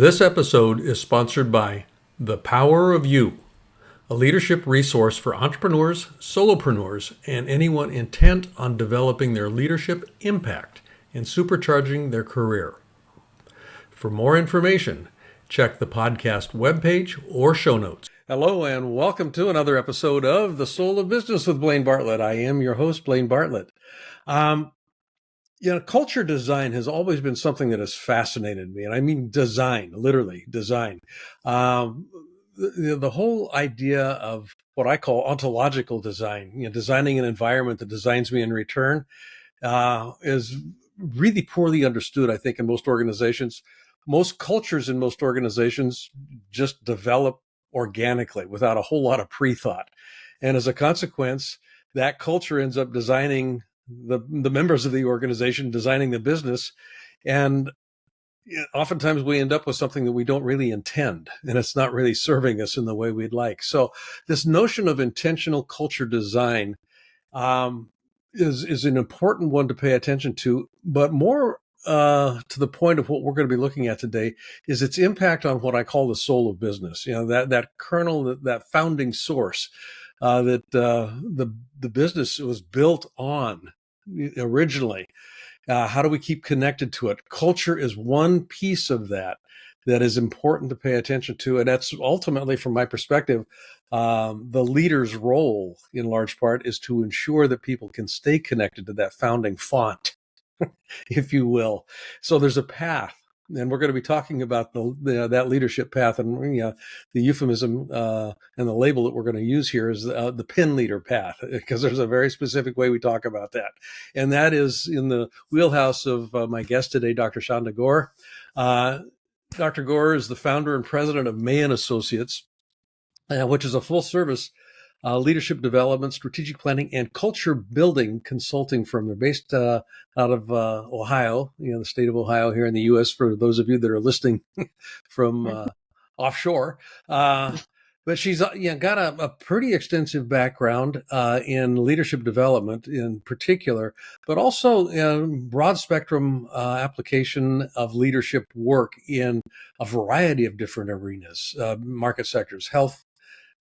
This episode is sponsored by The Power of You, a leadership resource for entrepreneurs, solopreneurs, and anyone intent on developing their leadership impact and supercharging their career. For more information, check the podcast webpage or show notes. Hello, and welcome to another episode of The Soul of Business with Blaine Bartlett. I am your host, Blaine Bartlett. Culture design has always been something that has fascinated me. And I mean design, literally design. The whole idea of what I call ontological design, designing an environment that designs me in return, is really poorly understood, I think, in most organizations. Most cultures in most organizations just develop organically without a whole lot of pre-thought. And as a consequence, that culture ends up designing the members of the organization, designing the business. And oftentimes we end up with something that we don't really intend, and it's not really serving us in the way we'd like. So this notion of intentional culture design is an important one to pay attention to, but more to the point of what we're going to be looking at today is its impact on what I call the soul of business. That kernel, that founding source that the business was built on originally. How do we keep connected to it? Culture is one piece of that is important to pay attention to. And that's ultimately, from my perspective, the leader's role in large part is to ensure that people can stay connected to that founding font, if you will. So there's a path. And we're going to be talking about that leadership path, and the euphemism and the label that we're going to use here is the pin leader path, because there's a very specific way we talk about that, and that is in the wheelhouse of my guest today, Dr. Shanda Gore. Dr. Gore is the founder and president of May and Associates, which is a full-service leadership development, strategic planning, and culture building consulting firm. They're based out of Ohio, the state of Ohio here in the U.S., for those of you that are listening from offshore. But she's got a pretty extensive background in leadership development in particular, but also in broad spectrum application of leadership work in a variety of different arenas, market sectors, health,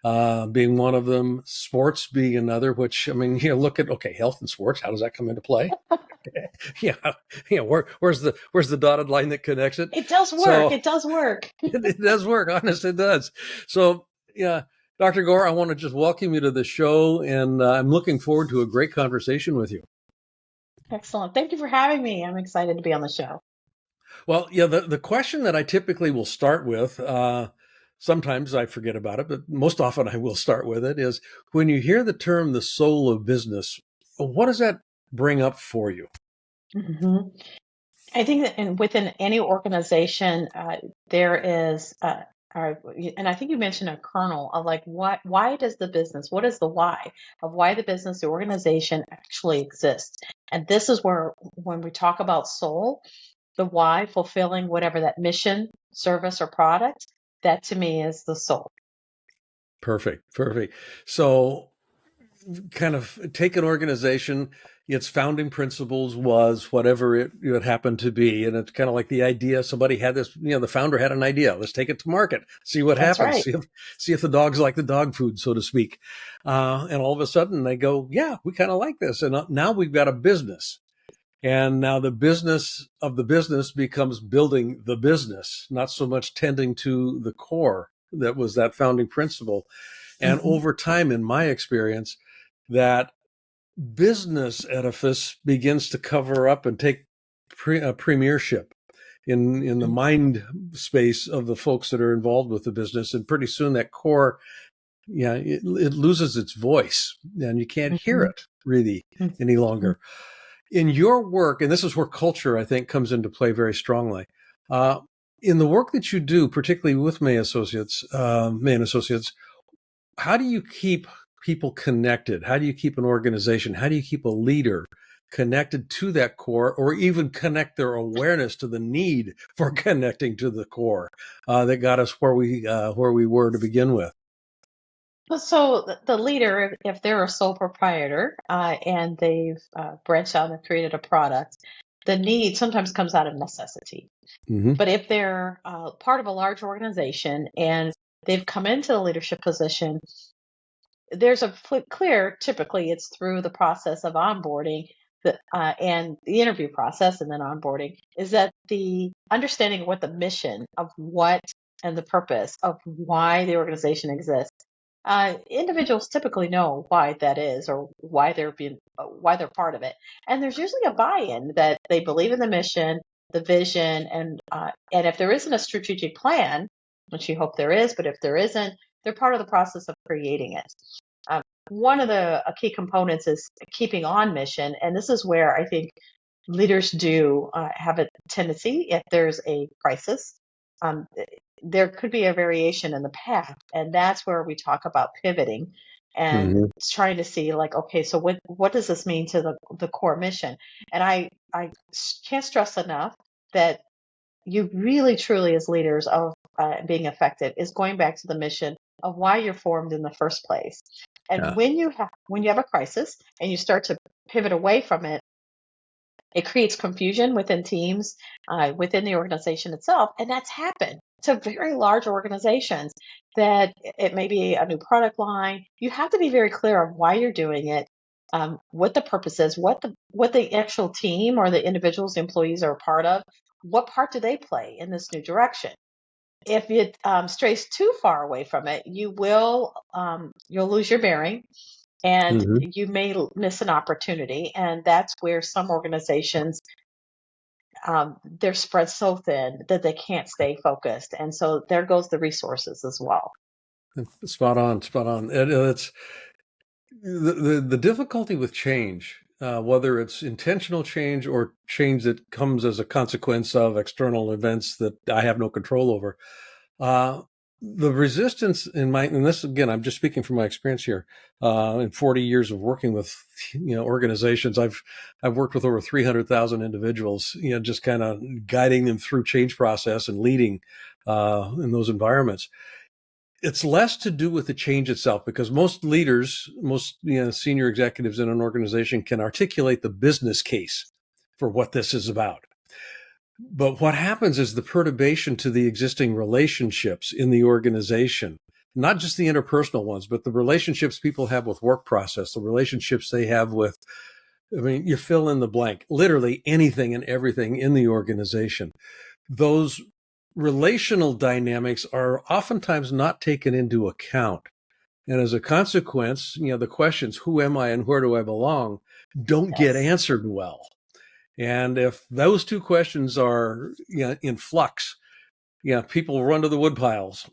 being one of them, sports being another, which, look at, health and sports, how does that come into play? Where's the dotted line that connects it? It does work. It does work. It does work. Honestly, it does. So, Dr. Gore, I want to just welcome you to the show, and I'm looking forward to a great conversation with you. Excellent. Thank you for having me. I'm excited to be on the show. Well, the question that I typically will start with, sometimes I forget about it, but most often I will start with it, is when you hear the term the soul of business, what does that bring up for you? Mm-hmm. I think that within any organization, there is, and I think you mentioned a kernel of like, why does the business, what is the why of why the business, the organization actually exists? And this is where, when we talk about soul, the why, fulfilling whatever that mission, service, or product, that to me is the soul. Perfect. So kind of take an organization, its founding principles was whatever it happened to be. And it's kind of like the idea, somebody had this, the founder had an idea. Let's take it to market, see what That's happens, right. see if the dogs like the dog food, so to speak. And all of a sudden they go, yeah, we kind of like this. And now we've got a business. And now the business of the business becomes building the business, not so much tending to the core that was that founding principle. And over time, in my experience, that business edifice begins to cover up and take premiership in the mind space of the folks that are involved with the business. And pretty soon that core, it loses its voice, and you can't hear it really any longer. In your work, and this is where culture, I think, comes into play very strongly. In the work that you do, particularly with May and Associates, how do you keep people connected? How do you keep an organization? How do you keep a leader connected to that core, or even connect their awareness to the need for connecting to the core that got us where we were to begin with? So the leader, if they're a sole proprietor and they've branched out and created a product, the need sometimes comes out of necessity. Hmm. But if they're part of a large organization and they've come into the leadership position, there's a clear, typically it's through the process of onboarding and the interview process and then onboarding, is that the understanding of what the mission of what and the purpose of why the organization exists. Individuals typically know why that is or why they're part of it, and there's usually a buy-in that they believe in the mission, the vision, and if there isn't a strategic plan, which you hope there is, but if there isn't, they're part of the process of creating it. One of the key components is keeping on mission, and this is where I think leaders do have a tendency, if there's a crisis, um, there could be a variation in the path, and that's where we talk about pivoting and Hmm. trying to see, like, okay, so what does this mean to the core mission? And I can't stress enough that you really truly, as leaders of being effective, is going back to the mission of why you're formed in the first place. And Yeah. when you have a crisis and you start to pivot away from it, it creates confusion within teams, within the organization itself, and that's happened to very large organizations. That it may be a new product line. You have to be very clear of why you're doing it, what the purpose is, what the actual team or the individuals, employees are a part of. What part do they play in this new direction? If it strays too far away from it, you'll lose your bearing and Hmm. you may miss an opportunity. And that's where some organizations, they're spread so thin that they can't stay focused. And so there goes the resources as well. Spot on, spot on. It's the difficulty with change, whether it's intentional change or change that comes as a consequence of external events that I have no control over. Uh, the resistance and this again, I'm just speaking from my experience here. In 40 years of working with, organizations, I've worked with over 300,000 individuals. Just kind of guiding them through change process and leading in those environments. It's less to do with the change itself because most leaders, most senior executives in an organization can articulate the business case for what this is about. But what happens is the perturbation to the existing relationships in the organization, not just the interpersonal ones, but the relationships people have with work process, the relationships they have with, I mean, you fill in the blank, literally anything and everything in the organization. Those relational dynamics are oftentimes not taken into account. And as a consequence, the questions, who am I and where do I belong, don't get Yes. answered well. And if those two questions are in flux, people run to the wood piles.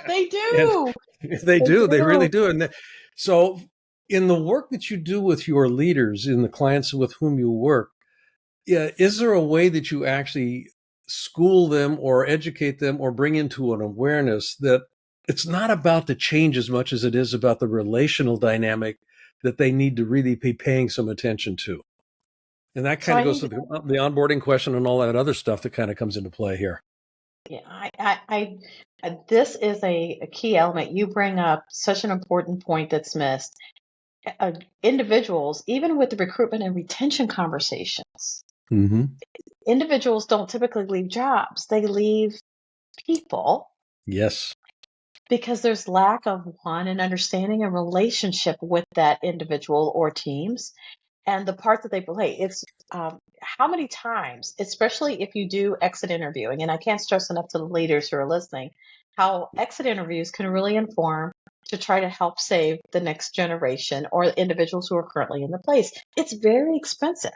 They And do. they They do, they do. really do. So in the work that you do with your leaders, in the clients with whom you work, is there a way that you actually school them or educate them or bring into an awareness that it's not about the change as much as it is about the relational dynamic that they need to really be paying some attention to? And that So kind of I goes think to the onboarding question and all that other stuff that kind of comes into play here. yeah, this is a key element. You bring up such an important point that's missed. Individuals, even with the recruitment and retention conversations, Mm-hmm. individuals don't typically leave jobs. They leave people Yes. because there's lack of an understanding and relationship with that individual or teams and the part that they play. It's how many times, especially if you do exit interviewing, and I can't stress enough to the leaders who are listening, how exit interviews can really inform to try to help save the next generation or individuals who are currently in the place. It's very expensive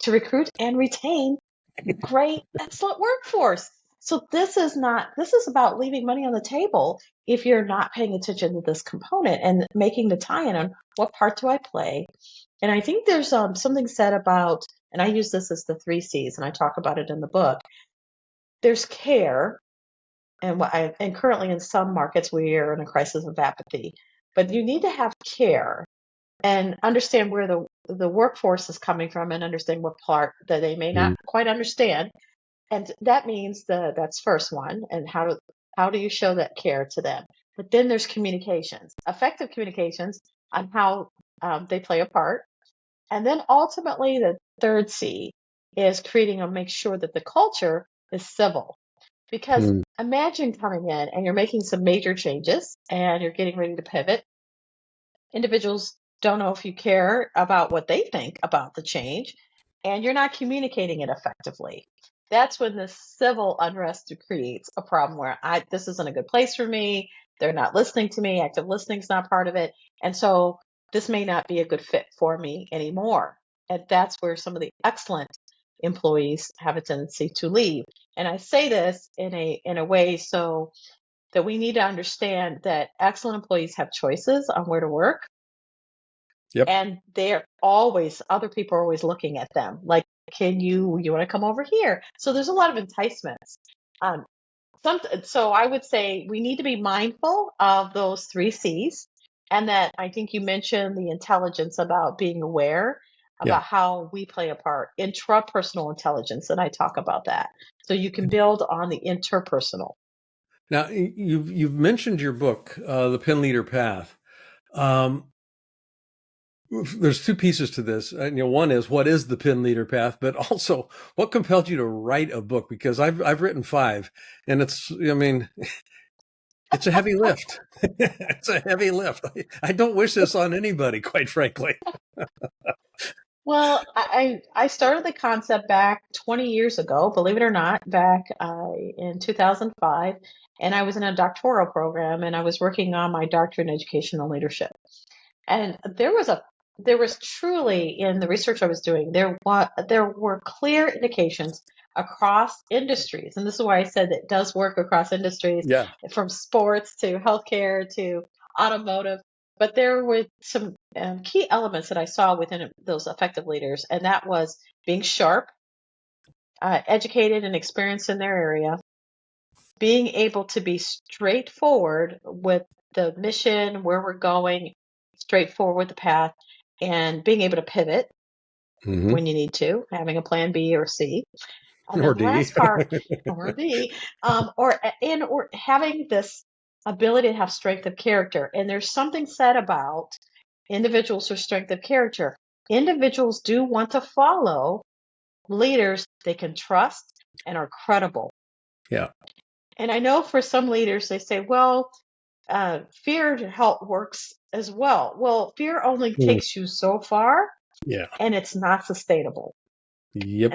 to recruit and retain great, excellent workforce. So this is about leaving money on the table if you're not paying attention to this component and making the tie-in on what part do I play. And I think there's something said about, and I use this as the three C's, and I talk about it in the book. There's care, and currently in some markets we are in a crisis of apathy, but you need to have care and understand where the workforce is coming from and understand what part that they may not Mm. quite understand, and that means that's first one, and how do you show that care to them? But then there's communications, effective communications on how they play a part, and then ultimately third C is creating or make sure that the culture is civil. Because Mm. imagine coming in and you're making some major changes and you're getting ready to pivot. Individuals don't know if you care about what they think about the change, and you're not communicating it effectively. That's when the civil unrest creates a problem where this isn't a good place for me. They're not listening to me. Active listening is not part of it. And so this may not be a good fit for me anymore. And that's where some of the excellent employees have a tendency to leave. And I say this in a way so that we need to understand that excellent employees have choices on where to work, Yep. and they're always, other people are always looking at them like, can you want to come over here? So there's a lot of enticements. um so I would say we need to be mindful of those three C's, and that I think you mentioned the intelligence about being aware Yeah. about how we play a part, intrapersonal intelligence, and I talk about that, so you can build on the interpersonal. Now you've mentioned your book, The Pin Leader Path. Um, there's two pieces to this. One is what is the Pin Leader Path, but also what compelled you to write a book? Because I've written five, and it's a heavy lift. It's a heavy lift. I don't wish this on anybody, quite frankly. Well, I started the concept back 20 years ago, believe it or not, back in 2005, and I was in a doctoral program, and I was working on my doctorate in educational leadership. And there was truly, in the research I was doing, there were clear indications across industries, and this is why I said that it does work across industries, Yeah. from sports to healthcare to automotive. But there were some key elements that I saw within those effective leaders, and that was being sharp, educated and experienced in their area, being able to be straightforward with the mission, where we're going, straightforward with the path, and being able to pivot Hmm. when you need to, having a plan B or C. And Or then the D. last part, or D, or having this ability to have strength of character. And there's something said about individuals with strength of character. Individuals do want to follow leaders they can trust and are credible. Yeah. And I know for some leaders, they say, well, fear to help works as well. Well, fear only Mm. takes you so far, Yeah. and it's not sustainable. Yep.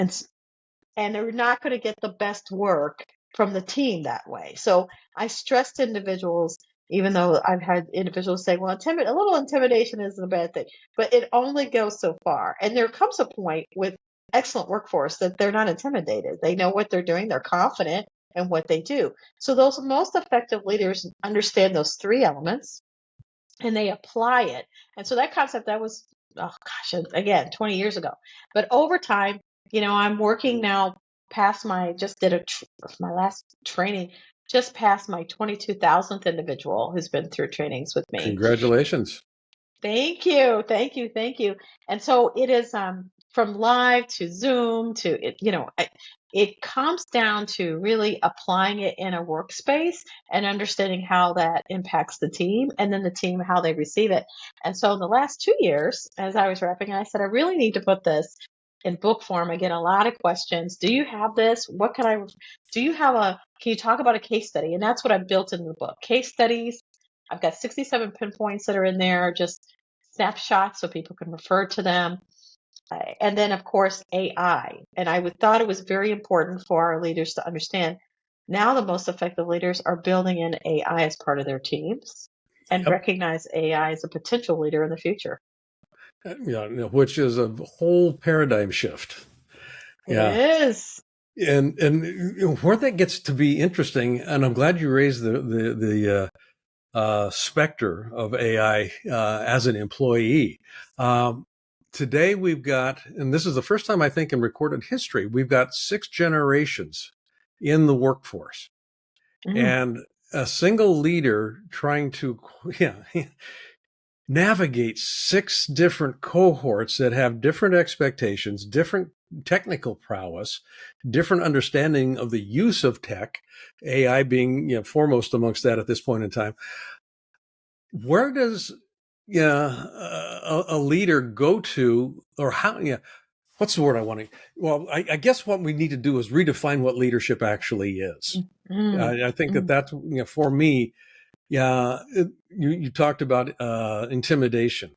And they're not going to get the best work from the team that way. So I stress to individuals, even though I've had individuals say, well, a little intimidation isn't a bad thing, but it only goes so far. And there comes a point with excellent workforce that they're not intimidated. They know what they're doing. They're confident in what they do. So those most effective leaders understand those three elements, and they apply it. And so that concept, that was, oh gosh, again, 20 years ago. But over time, I'm working now past just did my last training, just past my 22,000th individual who's been through trainings with me. Congratulations. Thank you, thank you, thank you. And so it is, from live to Zoom to it. It comes down to really applying it in a workspace and understanding how that impacts the team, and then the team how they receive it. And so in the last 2 years, as I was wrapping, I said I really need to put this in book form. I get a lot of questions. Do you have this? What can I? Do you have a? Can you talk about a case study? And that's what I've built into the book. Case studies. I've got 67 pinpoints that are in there, just snapshots so people can refer to them. And then, of course, AI. And thought it was very important for our leaders to understand. Now, the most effective leaders are building in AI as part of their teams and Yep. recognize AI as a potential leader in the future. Yeah, which is a whole paradigm shift. It Yeah. is. And where that gets to be interesting, and I'm glad you raised the specter of AI as an employee. Today we've got, and this is the first time I think in recorded history, we've got 6 generations in the workforce, Mm. and a single leader trying to, yeah, navigate 6 different cohorts that have different expectations, different technical prowess, different understanding of the use of tech, AI being foremost amongst that at this point in time. Where does a leader go to, or how? what's the word I want to, well, I guess what we need to do is redefine what leadership actually is. Mm, I think that mm, that's, for me, yeah, you talked about intimidation,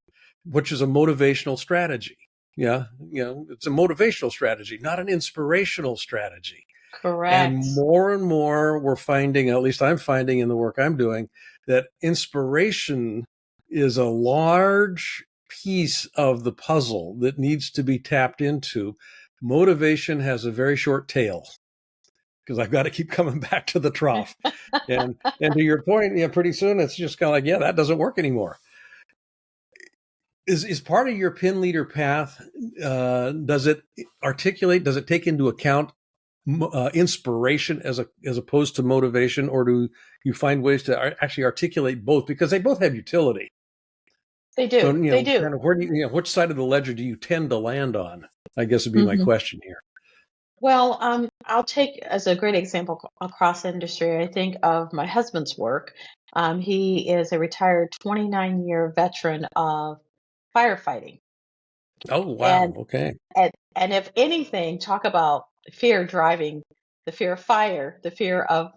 which is a motivational strategy. Yeah, it's a motivational strategy, not an inspirational strategy. correct. And more we're finding, at least I'm finding in the work I'm doing, that inspiration is a large piece of the puzzle that needs to be tapped into. Motivation has a very short tail because I've got to keep coming back to the trough. And to your point, pretty soon it's just kind of like, yeah, that doesn't work anymore. Is part of your pin leader path? Does it articulate? Does it take into account inspiration as opposed to motivation, or do you find ways to actually articulate both because they both have utility? They So do. They do. kind of where do which side of the ledger do you tend to land on? I guess would be my Hmm. question here. Well, I'll take as a great example across industry. I think of my husband's work. He is a retired 29-year veteran of firefighting, Oh wow, and okay. and if anything, talk about fear driving, the fear of fire, the fear of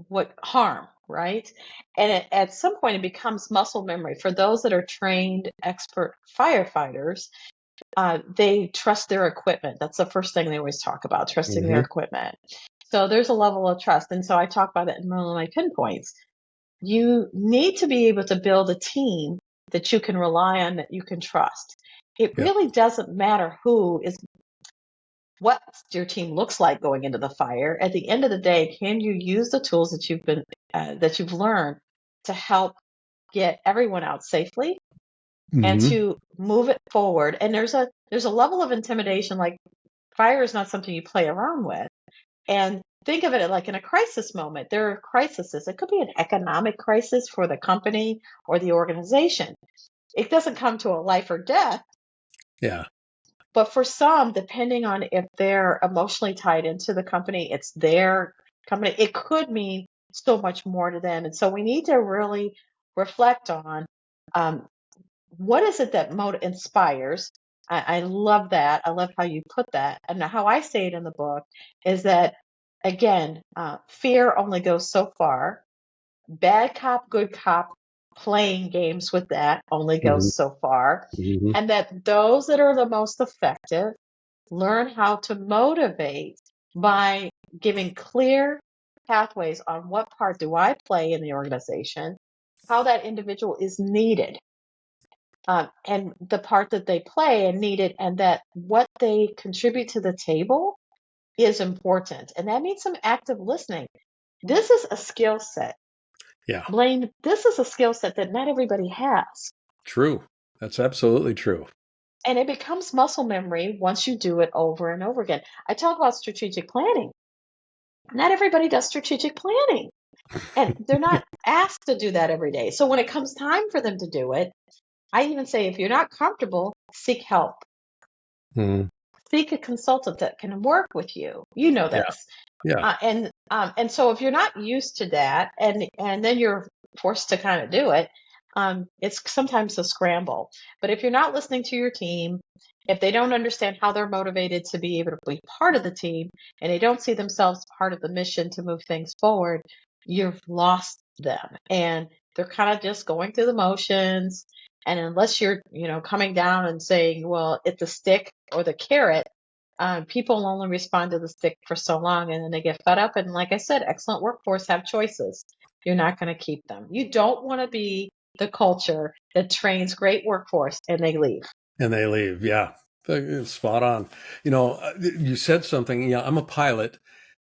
what harm, right? And at some point, it becomes muscle memory for those that are trained expert firefighters. They trust their equipment. That's the first thing they always talk about, trusting their Hmm. equipment. So there's a level of trust. And so I talk about it in one of my pinpoints. You need to be able to build a team that you can rely on, that you can trust. It Yep. really doesn't matter who is, what your team looks like going into the fire. At the end of the day, can you use the tools that you've learned to help get everyone out safely and Hmm. to move it forward? And there's a level of intimidation, like fire is not something you play around with. And think of it like in a crisis moment. There are crises. It could be an economic crisis for the company or the organization. It doesn't come to a life or death, Yeah. but for some, depending on if they're emotionally tied into the company, it's their company, it could mean so much more to them. And so we need to really reflect on um, what is it that inspires. I love that. I love how you put that. And how I say it in the book is that, again, fear only goes so far. Bad cop, good cop, playing games with that only Hmm. goes so far. Hmm. And that those that are the most effective learn how to motivate by giving clear pathways on what part do I play in the organization, how that individual is needed, and the part that they play and need it, and that what they contribute to the table is important. And that means some active listening. This is a skill set. Yeah. Blaine, this is a skill set that not everybody has. True. That's absolutely true. And it becomes muscle memory once you do it over and over again. I talk about strategic planning. Not everybody does strategic planning, and they're not asked to do that every day. So when it comes time for them to do it, I even say if you're not comfortable, seek help. Mm. Seek a consultant that can work with you. You know Yeah. this. Yeah. And so if you're not used to that, and then you're forced to kind of do it, it's sometimes a scramble. But if you're not listening to your team, if they don't understand how they're motivated to be able to be part of the team, and they don't see themselves part of the mission to move things forward, you've lost them, and they're kind of just going through the motions. And unless you're, coming down and saying, well, it's the stick or the carrot, people only respond to the stick for so long, and then they get fed up. And like I said, excellent workforce have choices. You're not going to keep them. You don't want to be the culture that trains great workforce and they leave. And they leave. Yeah. Spot on. You said something. Yeah, I'm a pilot.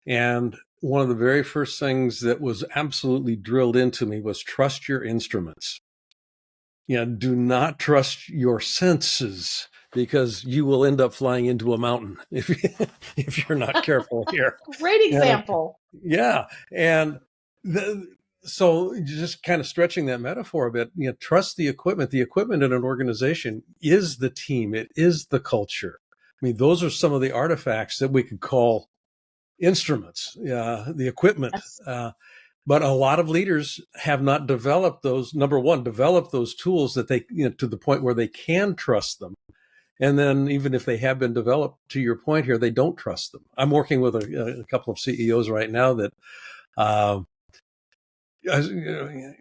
And one of the very first things that was absolutely drilled into me was trust your instruments. Do not trust your senses because you will end up flying into a mountain if you're not careful here. Great And example. yeah, and the, so just kind of stretching that metaphor a bit, trust the equipment. The equipment in an organization is the team. It is the culture. I mean, those are some of the artifacts that we could call instruments, the equipment. Yes. But a lot of leaders have not developed those. Number one, develop those tools that they, to the point where they can trust them. And then even if they have been developed, to your point here, they don't trust them. I'm working with a couple of CEOs right now that uh,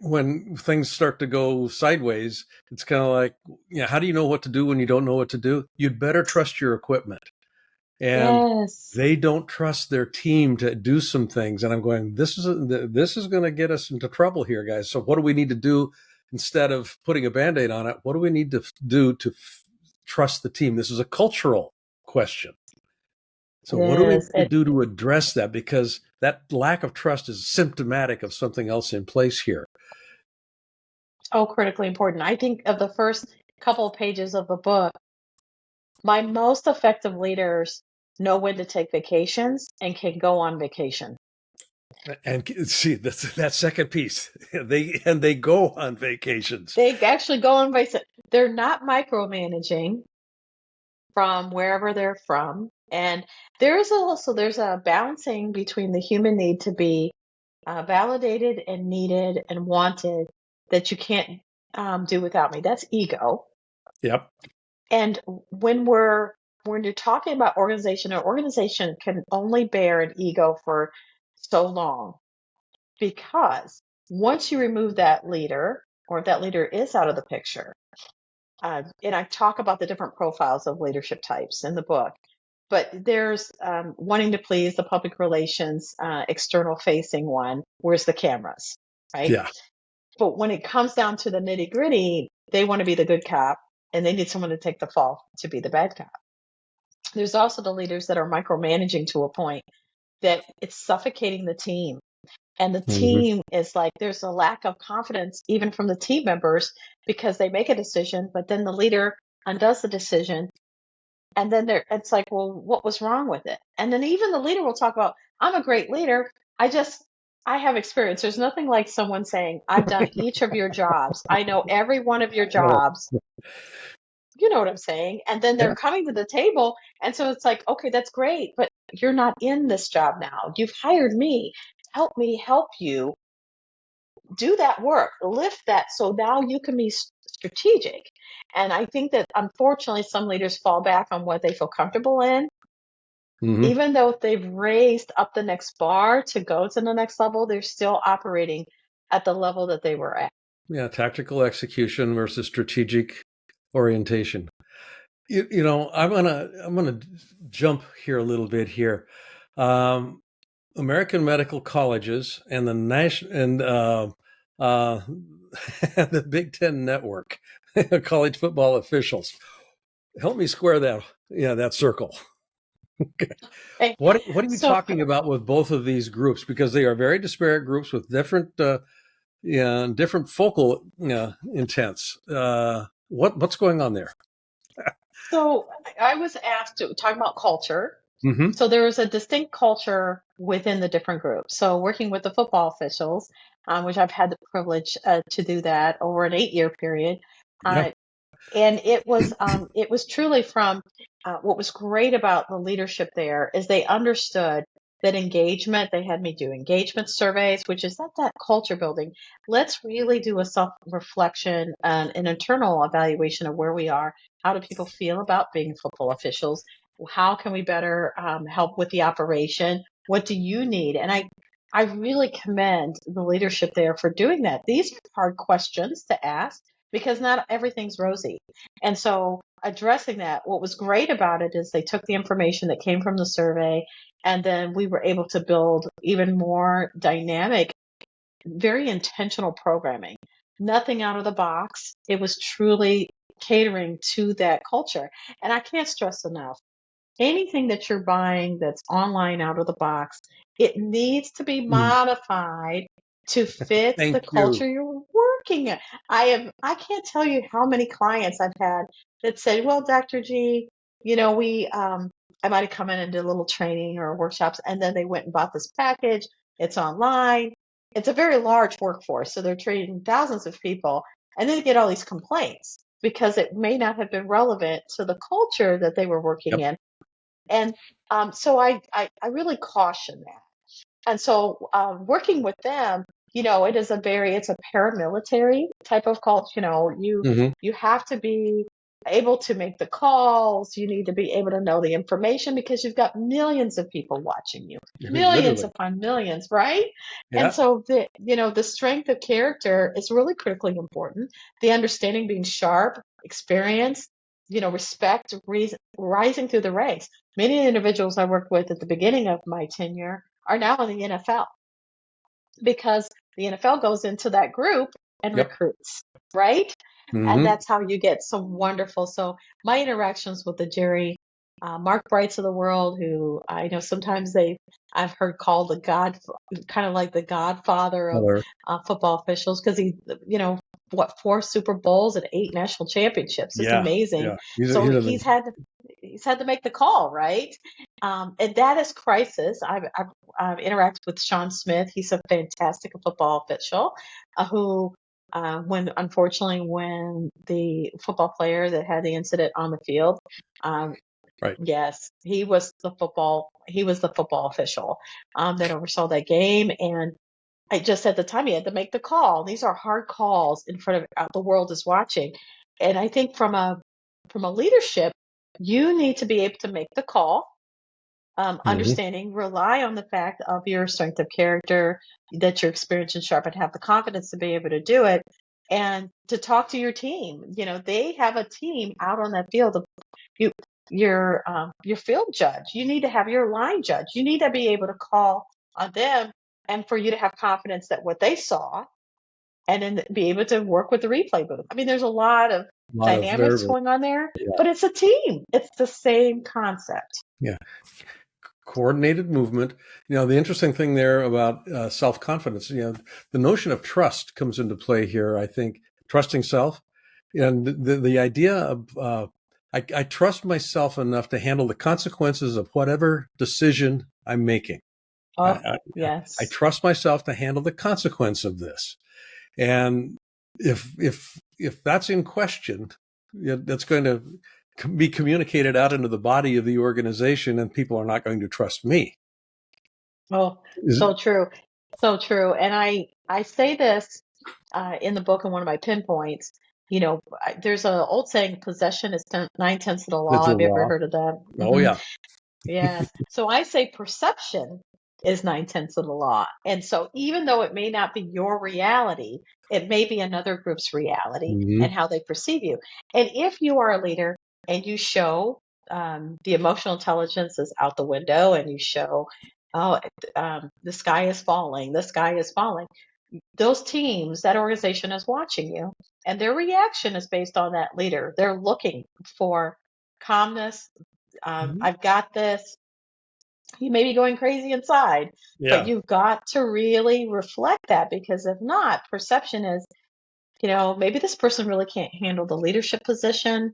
when things start to go sideways, it's kind of like, how do you know what to do when you don't know what to do? You'd better trust your equipment. And Yes. they don't trust their team to do some things. And I'm going, this is going to get us into trouble here, guys. So what do we need to do instead of putting a Band-Aid on it? What do we need to do to trust the team? This is a cultural question. So It what do we is. need to do to address that? Because that lack of trust is symptomatic of something else in place here. So critically important. I think of the first couple of pages of the book, my most effective leaders know when to take vacations and can go on vacation. And see, that second piece. They go on vacations. They actually go on vacation. They're not micromanaging from wherever they're from. And there's a balancing between the human need to be validated and needed and wanted that you can't do without me. That's ego. Yep. And when you're talking about organization, an organization can only bear an ego for so long because once you remove that leader or that leader is out of the picture, and I talk about the different profiles of leadership types in the book, but there's wanting to please, the public relations, external facing one. Where's the cameras, right? Yeah. But when it comes down to the nitty gritty, they want to be the good cop and they need someone to take the fall to be the bad cop. There's also the leaders that are micromanaging to a point that it's suffocating the team. And the Mm-hmm. team is like, there's a lack of confidence even from the team members because they make a decision, but then the leader undoes the decision. And then it's like, well, what was wrong with it? And then even the leader will talk about, I'm a great leader. I have experience. There's nothing like someone saying, I've done each of your jobs. I know every one of your Oh, jobs. You know what I'm saying? And then they're yeah. coming to the table. And so it's like, okay, that's great, but you're not in this job now. You've hired me. Help me help you do that work, lift that so now you can be strategic. And I think that unfortunately, some leaders fall back on what they feel comfortable in. Mm-hmm. Even though they've raised up the next bar to go to the next level, they're still operating at the level that they were at. Yeah. Tactical execution versus strategic orientation. I'm gonna jump here a little bit here. Um, American medical colleges and the national and uh, the Big Ten network, college football officials. Help me square that circle. Okay. What are you So, talking about with both of these groups? Because they are very disparate groups with different focal intents. What's going on there? so I was asked to talk about culture. Mm-hmm. So there is a distinct culture within the different groups. So working with the football officials, which I've had the privilege to do that over an 8-year period, Yeah. uh, and it was truly from what was great about the leadership there is they understood that engagement. They had me do engagement surveys, which is that culture building. Let's really do a self reflection and an internal evaluation of where we are. How do people feel about being football officials? How can we better help with the operation? What do you need? And I really commend the leadership there for doing that. These are hard questions to ask because not everything's rosy. And so addressing that, what was great about it is they took the information that came from the survey and then we were able to build even more dynamic, very intentional programming. Nothing out of the box. It was truly catering to that culture. And I can't stress enough, anything that you're buying that's online out of the box, it needs to be Mm. modified to fit the Thank you. culture you're working in. I can't tell you how many clients I've had that said, well, Dr. G, we I might have come in and did a little training or workshops and then they went and bought this package. It's online. It's a very large workforce, so they're training thousands of people and then they get all these complaints because it may not have been relevant to the culture that they were working Yep. in. And so I really caution that. And so working with them, it's a paramilitary type of culture. Mm-hmm. You have to be able to make the calls. You need to be able to know the information because you've got millions of people watching you, I mean, millions literally. upon millions, right? And Yeah. so the strength of character is really critically important. The understanding, being sharp, experience, respect, reason, rising through the ranks. Many individuals I worked with at the beginning of my tenure are now in the NFL because the NFL goes into that group and Yep. recruits, right? And Hmm. that's how you get some wonderful. So my interactions with the Jerry Mark Brights of the world, who I know sometimes I've heard called the God, kind of like the Godfather of Other. football officials, because he, what, 4 Super Bowls and 8 national championships. It's Yeah. amazing. Yeah. He's a, So he's a, he's had to make the call, right? And that is crisis. I've interacted with Sean Smith. He's a fantastic football official who, when the football player that had the incident on the field, um, right. yes, he was the football official that oversaw that game. And I just at the time he had to make the call. These are hard calls in front of the world is watching. And I think from a leadership, you need to be able to make the call, Hmm. understanding, rely on the fact of your strength of character, that you're experienced and sharp and have the confidence to be able to do it, and to talk to your team. They have a team out on that field. You, your field judge. You need to have your line judge. You need to be able to call on them, and for you to have confidence that what they saw, and then be able to work with the replay booth. I mean, there's a lot of A lot of dynamics variables. going on there, Yeah. but it's a team. It's the same concept. Yeah. Coordinated movement. The interesting thing there about self-confidence, the notion of trust comes into play here. I think trusting self, and the idea of I trust myself enough to handle the consequences of whatever decision I'm making. Oh, I, I yes. trust myself to handle the consequence of this. And if that's in question, that's going to be communicated out into the body of the organization, and people are not going to trust me. Oh, Is so true. So true. And I say this in the book in one of my pinpoints. There's an old saying, possession is 9/10 of the it's law. a Have you ever law? heard of that? Oh yeah. Yes. So I say perception is 9/10 of the law. And so even though it may not be your reality, it may be another group's reality and Hmm. how they perceive you. And if you are a leader and you show the emotional intelligence is out the window, and you show, oh, the sky is falling, the sky is falling, those teams, that organization is watching you, and their reaction is based on that leader. They're looking for calmness. I've got this. You may be going crazy inside, but Yeah. you've got to really reflect that, because if not, perception is, maybe this person really can't handle the leadership position.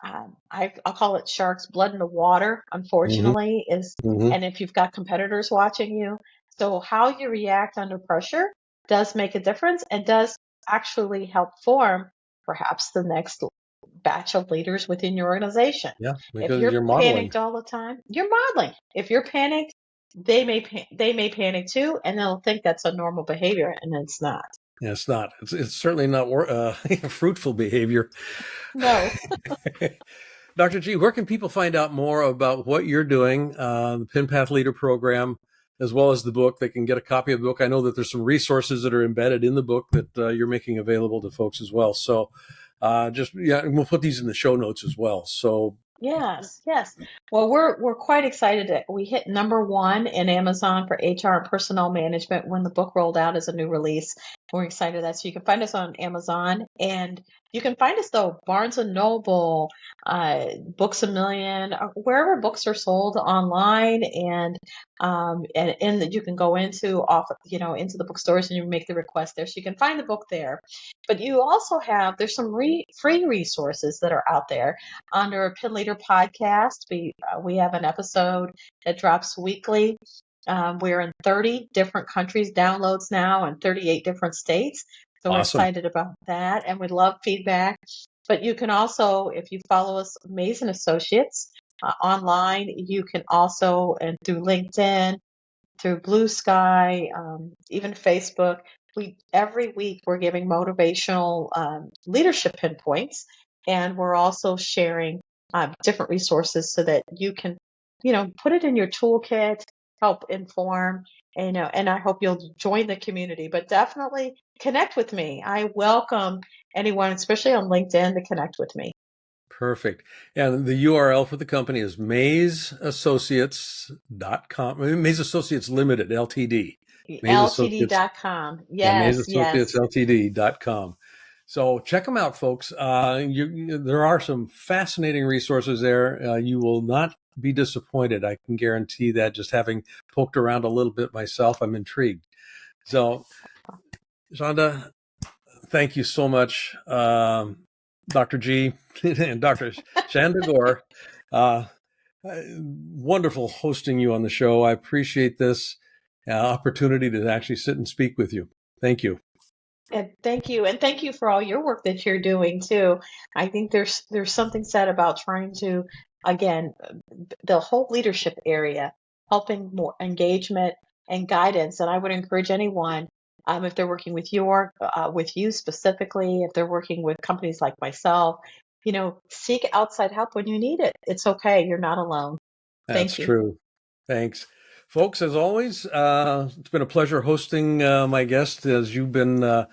I'll call it sharks blood in the water, Hmm. unfortunately, is, Hmm. and if you've got competitors watching you. So how you react under pressure does make a difference, and does actually help form perhaps the next batch of leaders within your organization. Yeah, If because you're you're modeling. panicked all the time, you're modeling. If you're panicked, they may panic too, and they'll think that's a normal behavior, and it's not. Yeah, it's not. It's certainly not fruitful behavior. No. Dr. G, where can people find out more about what you're doing, the Pin Path Leader Program, as well as the book? They can get a copy of the book. I know that there's some resources that are embedded in the book that you're making available to folks as well. So and we'll put these in the show notes as well. So, Yes, yes. Well, we're quite excited that we hit #1 in Amazon for HR and personnel management when the book rolled out as a new release. We're excited that, so you can find us on Amazon, and you can find us though Barnes and Noble, Books a Million, wherever books are sold online, and that you can go into the bookstores, and you make the request there, so you can find the book there. But you also there's some free resources that are out there under Pin Leader Podcast. We have an episode that drops weekly. We're in 30 different countries, downloads now, in 38 different states. So we're awesome. excited about that, and we love feedback. But you can also, if you follow us, Amazing Associates, online, you can also, and through LinkedIn, through Blue Sky, even Facebook. Every week we're giving motivational leadership pinpoints, And we're also sharing different resources so that you can, put it in your toolkit, help inform, and I hope you'll join the community, but definitely connect with me. I welcome anyone, especially on LinkedIn, to connect with me. Perfect. And the URL for the company is maesassociates.com. Mays Associates Limited, Ltd. Mays Associates, LTD.com. yeah, Mays Yes, Associates yes. Ltd.com. So check them out, folks. There are some fascinating resources there. You will not be disappointed. I can guarantee that, just having poked around a little bit myself. I'm intrigued. So, Shanda, thank you so much, Dr. G and Dr. Shanda Gore. Uh, Wonderful hosting you on the show. I appreciate this opportunity to actually sit and speak with you. Thank you. And thank you for all your work that you're doing too. I think there's something said about trying to, again, the whole leadership area, helping more engagement and guidance. And I would encourage anyone, if they're working with you specifically, if they're working with companies like myself, seek outside help when you need it. It's okay. You're not alone. That's Thank you. true. Thanks. Folks, as always, it's been a pleasure hosting my guest, as you've been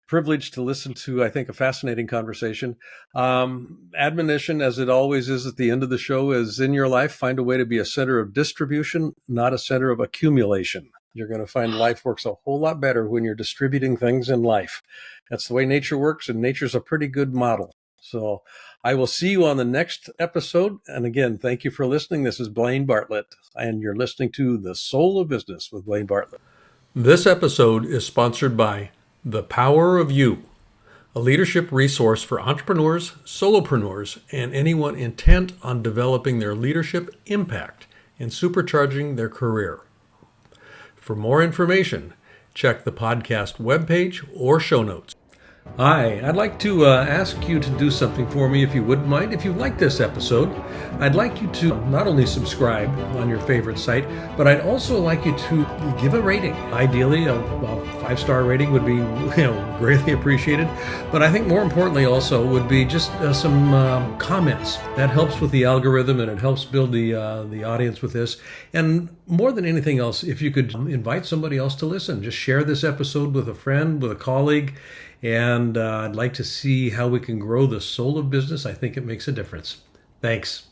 privileged to listen to, I think, a fascinating conversation. Admonition, as it always is at the end of the show, is in your life, find a way to be a center of distribution, not a center of accumulation. You're going to find life works a whole lot better when you're distributing things in life. That's the way nature works, and nature's a pretty good model. So I will see you on the next episode. And again, thank you for listening. This is Blaine Bartlett, and you're listening to The Soul of Business with Blaine Bartlett. This episode is sponsored by The Power of You, a leadership resource for entrepreneurs, solopreneurs, and anyone intent on developing their leadership impact and supercharging their career. For more information, check the podcast webpage or show notes. Hi, I'd like to ask you to do something for me if you wouldn't mind. If you like this episode, I'd like you to not only subscribe on your favorite site, but I'd also like you to give a rating. Ideally, a 5-star rating would be greatly appreciated. But I think more importantly also would be just some comments. That helps with the algorithm, and it helps build the audience with this. And more than anything else, if you could invite somebody else to listen, just share this episode with a friend, with a colleague. And I'd like to see how we can grow the soul of business. I think it makes a difference. Thanks.